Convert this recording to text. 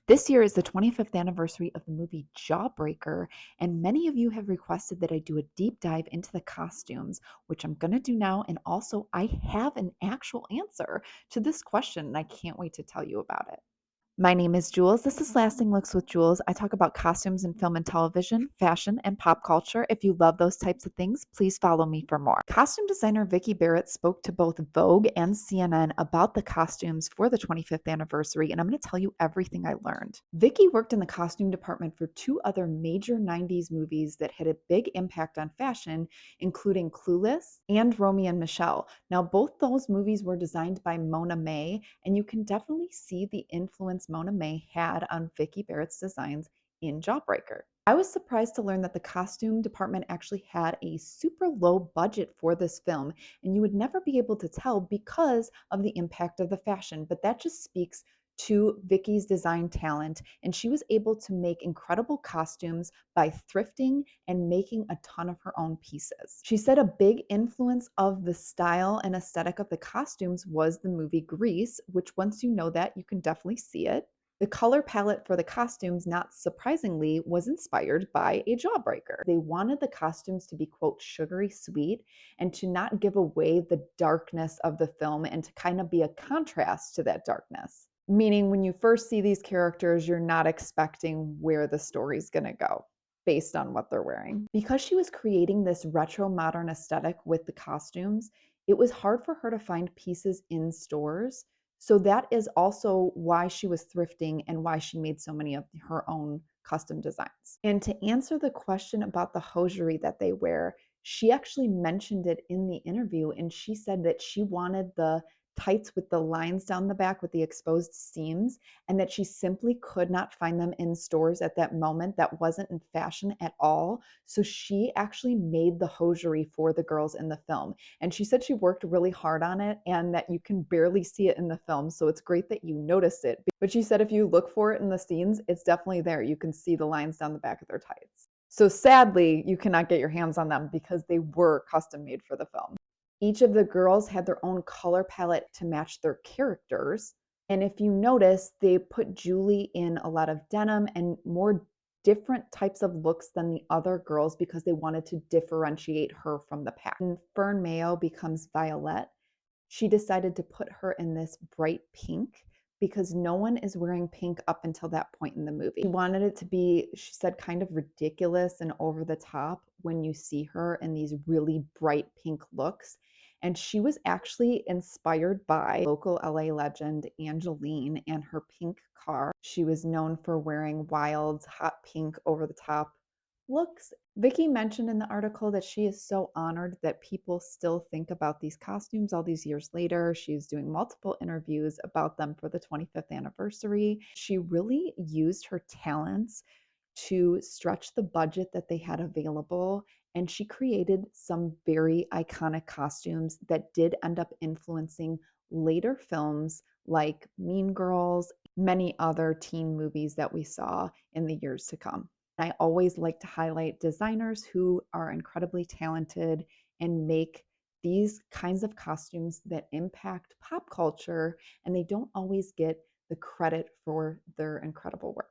This year is the 25th anniversary of the movie Jawbreaker, and many of you have requested that I do a deep dive into the costumes, which I'm going to do now. And also, I have an actual answer to this question, and I can't wait to tell you about it. My name is Jules. This is Lasting Looks with Jules. I talk about costumes in film and television, fashion, and pop culture. If you love those types of things, please follow me for more. Costume designer Vikki Barrett spoke to both Vogue and CNN about the costumes for the 25th anniversary, and I'm going to tell you everything I learned. Vikki worked in the costume department for two other major 90s movies that had a big impact on fashion, including Clueless and Romy and Michelle. Now, both those movies were designed by Mona May, and you can definitely see the influence Mona May had on Vikki Barrett's designs in Jawbreaker. I was surprised to learn that the costume department actually had a super low budget for this film, and you would never be able to tell because of the impact of the fashion. But that just speaks to Vikki's design talent, and she was able to make incredible costumes by thrifting and making a ton of her own pieces. She said a big influence of the style and aesthetic of the costumes was the movie Grease, which once you know that, you can definitely see it. The color palette for the costumes, not surprisingly, was inspired by a Jawbreaker. They wanted the costumes to be, quote, sugary sweet and to not give away the darkness of the film and to kind of be a contrast to that darkness. Meaning, when you first see these characters, you're not expecting where the story's going to go based on what they're wearing. Because she was creating this retro modern aesthetic with the costumes, it was hard for her to find pieces in stores. So that is also why she was thrifting and why she made so many of her own custom designs. And to answer the question about the hosiery that they wear, she actually mentioned it in the interview, and she said that she wanted the tights with the lines down the back with the exposed seams, and that she simply could not find them in stores at that moment. That wasn't in fashion at all. So she actually made the hosiery for the girls in the film. And she said she worked really hard on it and that you can barely see it in the film. So it's great that you noticed it. But she said if you look for it in the scenes, it's definitely there. You can see the lines down the back of their tights. So sadly, you cannot get your hands on them because they were custom made for the film. Each of the girls had their own color palette to match their characters. And if you notice, they put Julie in a lot of denim and more different types of looks than the other girls because they wanted to differentiate her from the pack. When Fern Mayo becomes Violet, she decided to put her in this bright pink because no one is wearing pink up until that point in the movie. She wanted it to be, she said, kind of ridiculous and over the top when you see her in these really bright pink looks. And she was actually inspired by local LA legend Angeline and her pink car. She was known for wearing wild, hot pink over the top looks. Vikki mentioned in the article that she is so honored that people still think about these costumes all these years later. She's doing multiple interviews about them for the 25th anniversary. She really used her talents to stretch the budget that they had available, and she created some very iconic costumes that did end up influencing later films like Mean Girls, many other teen movies that we saw in the years to come. I always like to highlight designers who are incredibly talented and make these kinds of costumes that impact pop culture, and they don't always get the credit for their incredible work.